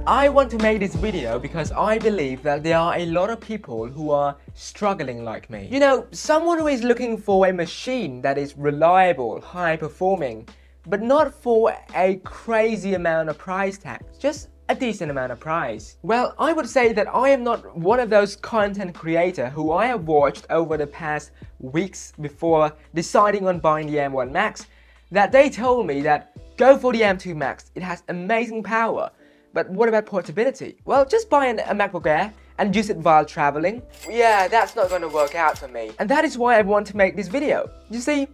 I want to make this video because I believe that there are a lot of people who are struggling like me. You know, someone who is looking for a machine that is reliable, high performing, but not for a crazy amount of price tag, just a decent amount of price. Well, I would say that I am not one of those content creators who I have watched over the past weeks before deciding on buying the M1 Max, that they told me that go for the M2 Max, it has amazing power. But what about portability? Well, just buy a MacBook Air and use it while traveling. Yeah, that's not going to work out for me. And that is why I want to make this video. You see,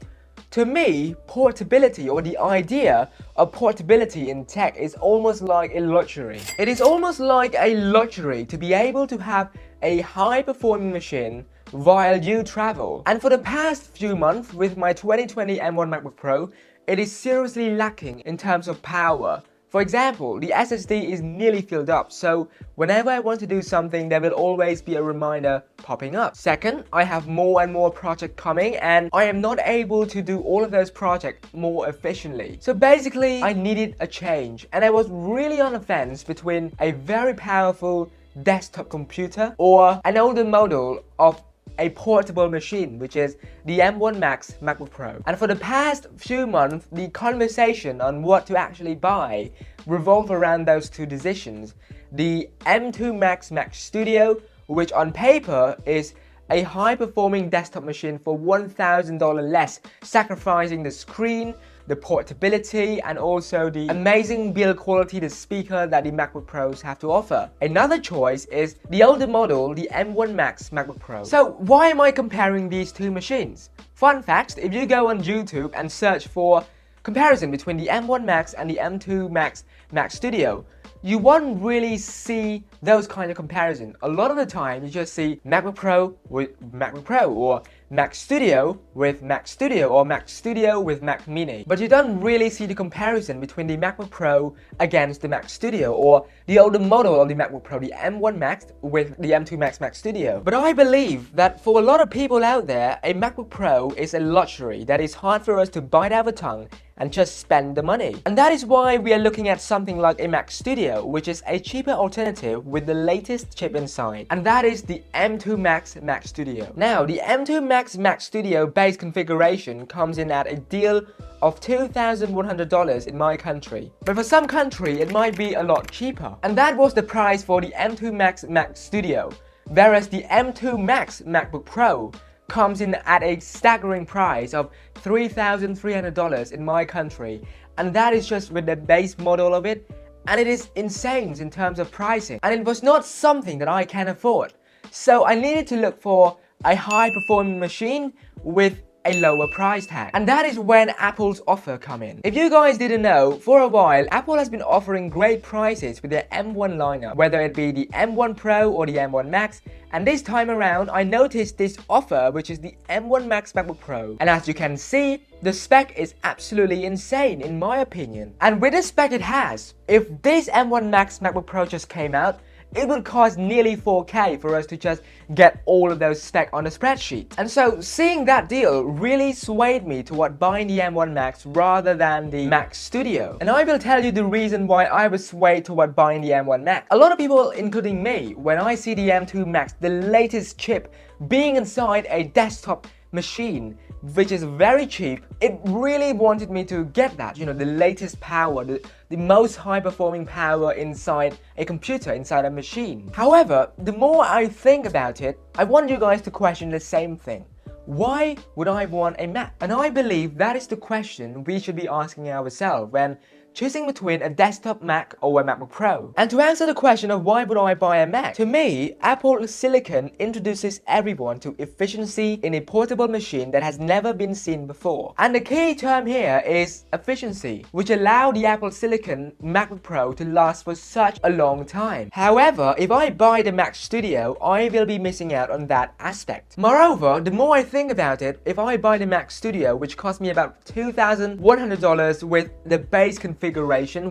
to me, portability, or the idea of portability in tech, is almost like a luxury. It is almost like a luxury to be able to have a high-performing machine while you travel. And for the past few months with my 2020 M1 MacBook Pro, it is seriously lacking in terms of power. For example, the SSD is nearly filled up, so whenever I want to do something, there will always be a reminder popping up. Second, I have more and more projects coming, and I am not able to do all of those projects more efficiently. So basically, I needed a change, and I was really on the fence between a very powerful desktop computer or an older model of a portable machine, which is the M1 Max MacBook Pro. And for the past few months, the conversation on what to actually buy revolved around those two decisions. The M2 Max Mac Studio, which on paper is a high-performing desktop machine for $1,000 less, sacrificing the screen, the portability, and also the amazing build quality, the speaker that the MacBook Pros have to offer. Another choice is the older model, the M1 Max MacBook Pro. So why am I comparing these two machines? Fun fact, if you go on YouTube and search for comparison between the M1 Max and the M2 Max Mac Studio, you won't really see those kind of comparison. A lot of the time, you just see MacBook Pro with MacBook Pro, or Mac Studio with Mac Studio, or Mac Studio with Mac Mini. But you don't really see the comparison between the MacBook Pro against the Mac Studio, or the older model of the MacBook Pro, the M1 Max with the M2 Max Mac Studio. But I believe that for a lot of people out there, a MacBook Pro is a luxury that is hard for us to bite our tongue and just spend the money. And that is why we are looking at something like a Mac Studio, which is a cheaper alternative with the latest chip inside. And that is the M2 Max Mac Studio. Now, the M2 Max Mac Studio base configuration comes in at a deal of $2,100 in my country. But for some country, it might be a lot cheaper. And that was the price for the M2 Max Mac Studio. Whereas the M2 Max MacBook Pro comes in at a staggering price of $3,300 in my country, and that is just with the base model of it, and it is insane in terms of pricing, and it was not something that I can afford. So I needed to look for a high-performing machine with a lower price tag, and that is when Apple's offer come in. If you guys didn't know, for a while Apple has been offering great prices with their M1 lineup, whether it be the M1 Pro or the M1 Max, and this time around I noticed this offer, which is the M1 Max MacBook Pro, and as you can see, the spec is absolutely insane in my opinion. And with the spec it has, if this M1 Max MacBook Pro just came out, it would cost nearly 4K for us to just get all of those specs on the spreadsheet. And so seeing that deal really swayed me toward buying the M1 Max rather than the Mac Studio. And I will tell you the reason why I was swayed toward buying the M1 Max. A lot of people, including me, when I see the M2 Max, the latest chip, being inside a desktop machine, which is very cheap, it really wanted me to get that, you know, the latest power, the most high-performing power inside a computer, inside a machine. However, the more I think about it, I want you guys to question the same thing. Why would I want a Mac? And I believe that is the question we should be asking ourselves when choosing between a desktop Mac or a MacBook Pro. And to answer the question of why would I buy a Mac, to me, Apple Silicon introduces everyone to efficiency in a portable machine that has never been seen before. And the key term here is efficiency, which allow the Apple Silicon MacBook Pro to last for such a long time. However, if I buy the Mac Studio, I will be missing out on that aspect. Moreover, the more I think about it, if I buy the Mac Studio, which cost me about $2,100 with the base configuration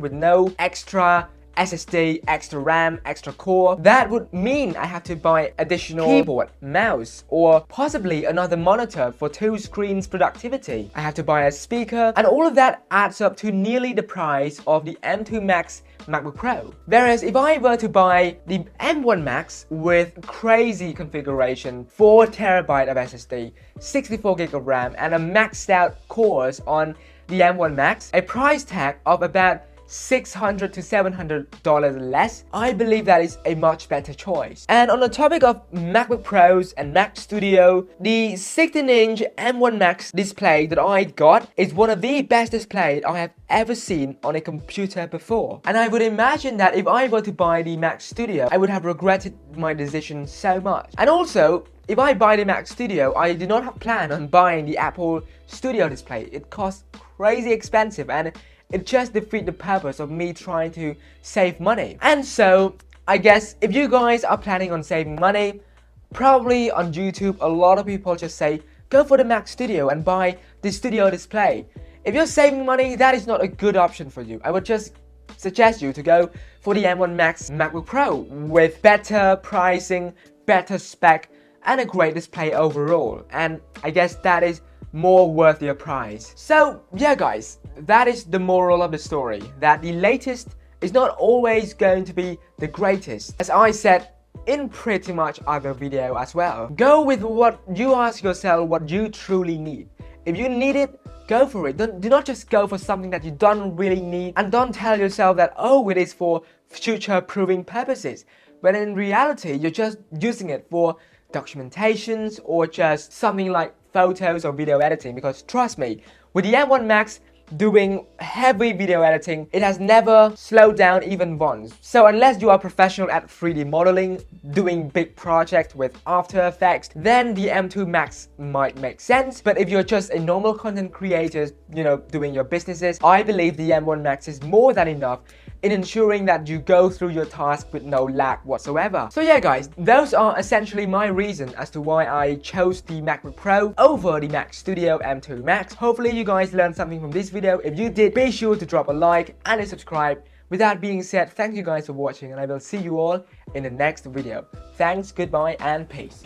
with no extra SSD, extra RAM, extra core. That would mean I have to buy additional keyboard, mouse, or possibly another monitor for 2 screens productivity. I have to buy a speaker, and all of that adds up to nearly the price of the M2 Max MacBook Pro. Whereas if I were to buy the M1 Max with crazy configuration, 4TB of SSD, 64GB of RAM, and a maxed out cores on the M1 Max, a price tag of about $600 to $700 less, I believe that is a much better choice. And on the topic of MacBook Pros and Mac Studio, the 16-inch M1 Max display that I got is one of the best displays I have ever seen on a computer before. And I would imagine that if I were to buy the Mac Studio, I would have regretted my decision so much. And also, if I buy the Mac Studio, I do not have plan on buying the Apple Studio display. It costs crazy expensive, and it just defeats the purpose of me trying to save money. And so, I guess if you guys are planning on saving money, probably on YouTube, a lot of people just say, go for the Mac Studio and buy the Studio display. If you're saving money, that is not a good option for you. I would just suggest you to go for the M1 Max MacBook Pro with better pricing, better spec, and a great display overall. And I guess that is more worth your price. So yeah guys, that is the moral of the story, that the latest is not always going to be the greatest. As I said in pretty much other video as well, go with what you ask yourself what you truly need. If you need it, go for it. Do not just go for something that you don't really need, and don't tell yourself that, oh, it is for future proving purposes, but in reality you're just using it for documentations or just something like photos or video editing. Because trust me, with the M1 Max doing heavy video editing, it has never slowed down even once. So unless you are professional at 3D modeling, doing big projects with After Effects, then the M2 Max might make sense. But if you're just a normal content creator, you know, doing your businesses, I believe the M1 Max is more than enough in ensuring that you go through your task with no lag whatsoever. So yeah guys, those are essentially my reasons as to why I chose the MacBook Pro over the Mac Studio M2 Max. Hopefully you guys learned something from this video. If you did, be sure to drop a like and a subscribe. With that being said, thank you guys for watching, and I will see you all in the next video. Thanks, goodbye, and peace.